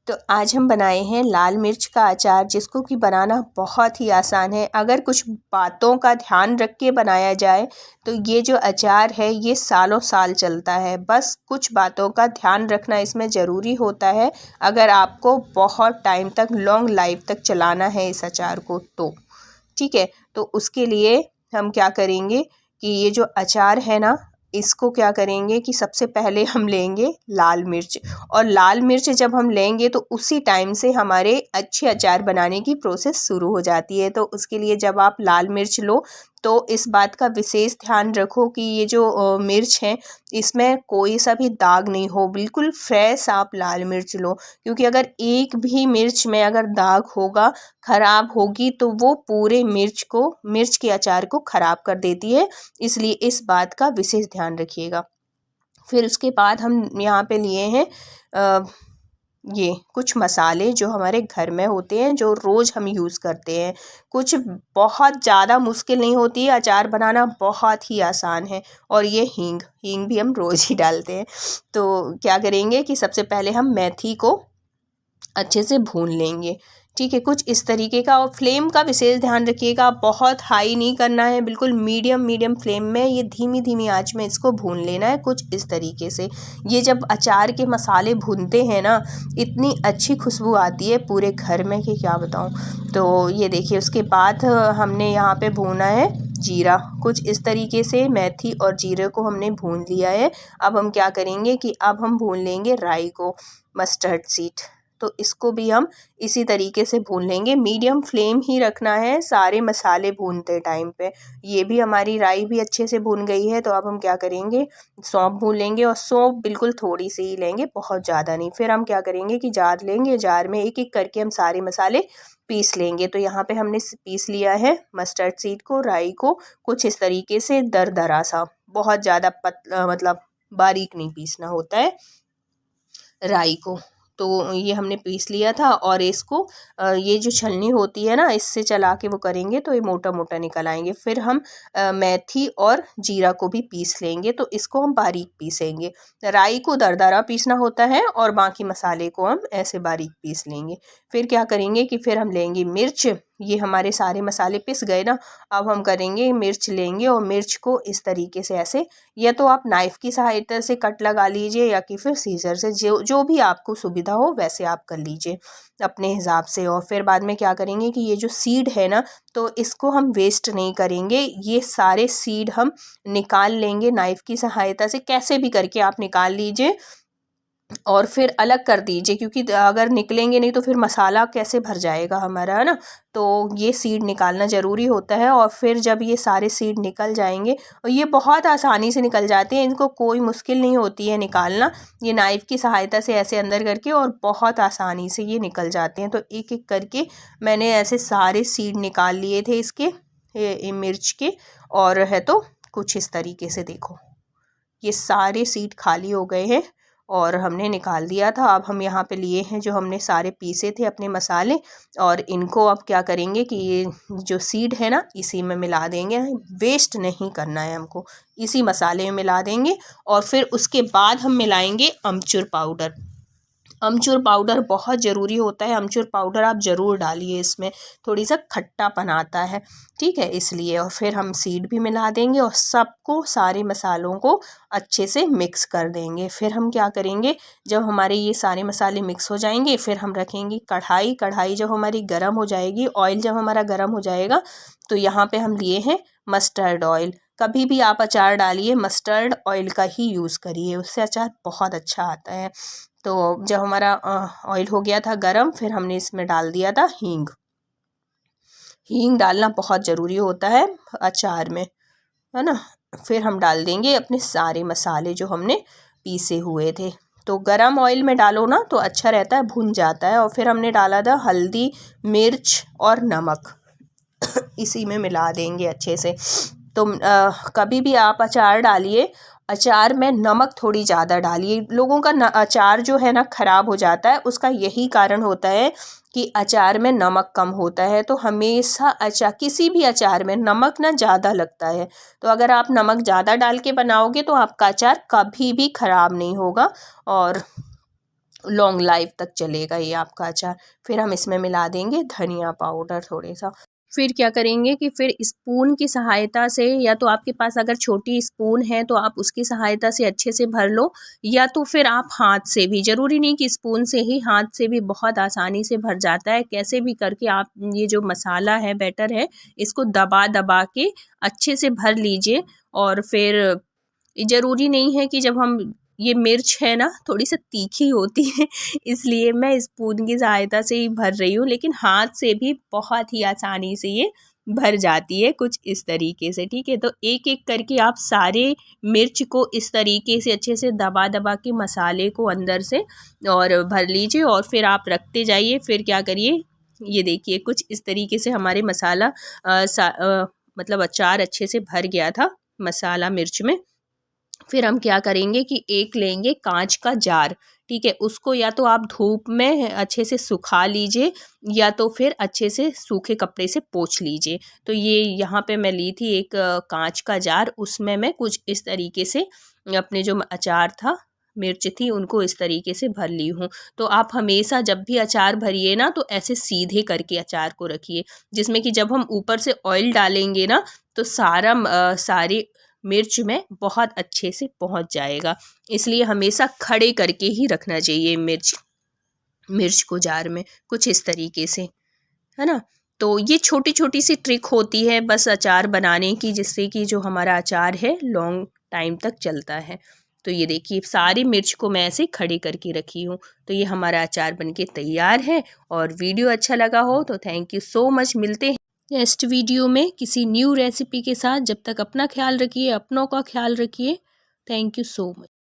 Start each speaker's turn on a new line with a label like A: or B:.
A: तो आज हम बनाए हैं लाल मिर्च का अचार, जिसको कि बनाना बहुत ही आसान है। अगर कुछ बातों का ध्यान रख के बनाया जाए तो ये जो अचार है ये सालों साल चलता है। बस कुछ बातों का ध्यान रखना इसमें ज़रूरी होता है अगर आपको बहुत टाइम तक, लॉन्ग लाइफ तक चलाना है इस अचार को। तो ठीक है, तो उसके लिए हम क्या करेंगे कि ये जो अचार है ना, इसको क्या करेंगे कि सबसे पहले हम लेंगे लाल मिर्च। और लाल मिर्च जब हम लेंगे तो उसी टाइम से हमारे अच्छे अचार बनाने की प्रोसेस शुरू हो जाती है। तो उसके लिए जब आप लाल मिर्च लो तो इस बात का विशेष ध्यान रखो कि ये जो मिर्च है इसमें कोई सा भी दाग नहीं हो, बिल्कुल फ्रेश आप लाल मिर्च लो। क्योंकि अगर एक भी मिर्च में अगर दाग होगा, ख़राब होगी, तो वो पूरे मिर्च के अचार को ख़राब कर देती है। इसलिए इस बात का विशेष ध्यान रखिएगा। फिर उसके बाद हम यहाँ पे लिए हैं ये कुछ मसाले जो हमारे घर में होते हैं, जो रोज़ हम यूज़ करते हैं। कुछ बहुत ज़्यादा मुश्किल नहीं होती है, अचार बनाना बहुत ही आसान है। और ये हींग भी हम रोज़ ही डालते हैं। तो क्या करेंगे कि सबसे पहले हम मेथी को अच्छे से भून लेंगे। ठीक है, कुछ इस तरीके का। और फ्लेम का विशेष ध्यान रखिएगा, बहुत हाई नहीं करना है, बिल्कुल मीडियम फ्लेम में ये धीमी आंच में इसको भून लेना है, कुछ इस तरीके से। ये जब अचार के मसाले भूनते हैं ना, इतनी अच्छी खुशबू आती है पूरे घर में कि क्या बताऊँ। तो ये देखिए, उसके बाद हमने यहाँ पे भूना है जीरा, कुछ इस तरीके से मेथी और जीरे को हमने भून लिया है। अब हम क्या करेंगे कि अब हम भून लेंगे राई को, मस्टर्ड सीड। तो इसको भी हम इसी तरीके से भून लेंगे। मीडियम फ्लेम ही रखना है सारे मसाले भूनते टाइम पे। ये भी हमारी राई भी अच्छे से भून गई है। तो अब हम क्या करेंगे, सौंफ भून लेंगे। और सौंफ बिल्कुल थोड़ी सी ही लेंगे, बहुत ज़्यादा नहीं। फिर हम क्या करेंगे कि जार लेंगे, जार में एक एक करके हम सारे मसाले पीस लेंगे। तो यहाँ पे हमने पीस लिया है मस्टर्ड सीड को, राई को, कुछ इस तरीके से दरदरा सा, बहुत ज़्यादा मतलब बारीक नहीं पीसना होता है राई को। तो ये हमने पीस लिया था। और इसको ये जो छलनी होती है ना, इससे चला के वो करेंगे तो ये मोटा मोटा निकल आएंगे। फिर हम मेथी और जीरा को भी पीस लेंगे, तो इसको हम बारीक पीसेंगे। राई को दरदरा पीसना होता है और बाकी मसाले को हम ऐसे बारीक पीस लेंगे। फिर क्या करेंगे कि फिर हम लेंगे मिर्च। ये हमारे सारे मसाले पिस गए ना, अब हम करेंगे मिर्च लेंगे और मिर्च को इस तरीके से ऐसे, या तो आप नाइफ़ की सहायता से कट लगा लीजिए या कि फिर सीजर से, जो भी आपको सुविधा हो वैसे आप कर लीजिए अपने हिसाब से। और फिर बाद में क्या करेंगे कि ये जो सीड है ना, तो इसको हम वेस्ट नहीं करेंगे। ये सारे सीड हम निकाल लेंगे नाइफ़ की सहायता से, कैसे भी करके आप निकाल लीजिए और फिर अलग कर दीजिए। क्योंकि अगर निकलेंगे नहीं तो फिर मसाला कैसे भर जाएगा हमारा, है ना। तो ये सीड निकालना ज़रूरी होता है। और फिर जब ये सारे सीड निकल जाएंगे, और ये बहुत आसानी से निकल जाते हैं, इनको कोई मुश्किल नहीं होती है निकालना। ये नाइफ़ की सहायता से ऐसे अंदर करके और बहुत आसानी से ये निकल जाते हैं। तो एक एक करके मैंने ऐसे सारे सीड निकाल लिए थे इसके, मिर्च के। और है तो कुछ इस तरीके से देखो, ये सारे सीड खाली हो गए हैं और हमने निकाल दिया था। अब हम यहाँ पे लिए हैं जो हमने सारे पीसे थे अपने मसाले, और इनको अब क्या करेंगे कि ये जो सीड है ना, इसी में मिला देंगे। वेस्ट नहीं करना है हमको, इसी मसाले में मिला देंगे। और फिर उसके बाद हम मिलाएंगे अमचूर पाउडर। अमचूर पाउडर बहुत ज़रूरी होता है, अमचूर पाउडर आप ज़रूर डालिए, इसमें थोड़ी सा खट्टापन आता है, ठीक है, इसलिए। और फिर हम सीड भी मिला देंगे और सबको, सारे मसालों को अच्छे से मिक्स कर देंगे। फिर हम क्या करेंगे, जब हमारे ये सारे मसाले मिक्स हो जाएंगे, फिर हम रखेंगे कढ़ाई जब हमारी गर्म हो जाएगी, ऑयल जब हमारा गर्म हो जाएगा, तो यहाँ पे हम लिए हैं मस्टर्ड ऑयल। कभी भी आप अचार डालिए मस्टर्ड ऑयल का ही यूज़ करिए, उससे अचार बहुत अच्छा आता है। तो जब हमारा ऑयल हो गया था गरम, फिर हमने इसमें डाल दिया था हींग डालना बहुत ज़रूरी होता है अचार में, है ना। फिर हम डाल देंगे अपने सारे मसाले जो हमने पीसे हुए थे। तो गरम ऑयल में डालो ना तो अच्छा रहता है, भुन जाता है। और फिर हमने डाला था हल्दी, मिर्च और नमक, इसी में मिला देंगे अच्छे से। तो कभी भी आप अचार डालिए, अचार में नमक थोड़ी ज़्यादा डालिए। लोगों का अचार जो है ना ख़राब हो जाता है, उसका यही कारण होता है कि अचार में नमक कम होता है। तो हमेशा किसी भी अचार में नमक ना ज़्यादा लगता है। तो अगर आप नमक ज़्यादा डाल के बनाओगे तो आपका अचार कभी भी ख़राब नहीं होगा। और लॉन्ग लाइफ तक चलेगा ये आपका अचार। फिर हम इसमें मिला देंगे धनिया पाउडर थोड़े सा। फिर क्या करेंगे कि फिर स्पून की सहायता से, या तो आपके पास अगर छोटी स्पून है तो आप उसकी सहायता से अच्छे से भर लो, या तो फिर आप हाथ से भी, ज़रूरी नहीं कि स्पून से ही, हाथ से भी बहुत आसानी से भर जाता है। कैसे भी करके आप ये जो मसाला है, बैटर है, इसको दबा दबा के अच्छे से भर लीजिए। और फिर ज़रूरी नहीं है कि जब हम, ये मिर्च है ना थोड़ी सी तीखी होती है इसलिए मैं स्पून की सहायता से ही भर रही हूँ, लेकिन हाथ से भी बहुत ही आसानी से ये भर जाती है कुछ इस तरीके से। ठीक है, तो एक एक करके आप सारे मिर्च को इस तरीके से अच्छे से दबा दबा के मसाले को अंदर से और भर लीजिए, और फिर आप रखते जाइए। फिर क्या करिए, ये देखिए कुछ इस तरीके से हमारे मसाला मतलब अचार अच्छे से भर गया था मसाला मिर्च में। फिर हम क्या करेंगे कि एक लेंगे कांच का जार, ठीक है, उसको या तो आप धूप में अच्छे से सुखा लीजिए, या तो फिर अच्छे से सूखे कपड़े से पोंछ लीजिए। तो ये यहाँ पे मैं ली थी एक कांच का जार, उसमें मैं कुछ इस तरीके से अपने जो अचार था, मिर्च थी, उनको इस तरीके से भर ली हूँ। तो आप हमेशा जब भी अचार भरिए ना तो ऐसे सीधे करके अचार को रखिए, जिसमें कि जब हम ऊपर से ऑयल डालेंगे ना तो सारी मिर्च में बहुत अच्छे से पहुंच जाएगा। इसलिए हमेशा खड़े करके ही रखना चाहिए मिर्च को जार में, कुछ इस तरीके से, है ना। तो ये छोटी छोटी सी ट्रिक होती है बस अचार बनाने की, जिससे कि जो हमारा अचार है लॉन्ग टाइम तक चलता है। तो ये देखिए सारी मिर्च को मैं ऐसे खड़े करके रखी हूँ। तो ये हमारा अचार बनके तैयार है। और वीडियो अच्छा लगा हो तो थैंक यू सो मच। मिलते हैं नेक्स्ट वीडियो में किसी न्यू रेसिपी के साथ। जब तक अपना ख्याल रखिए, अपनों का ख्याल रखिए। Thank you so much.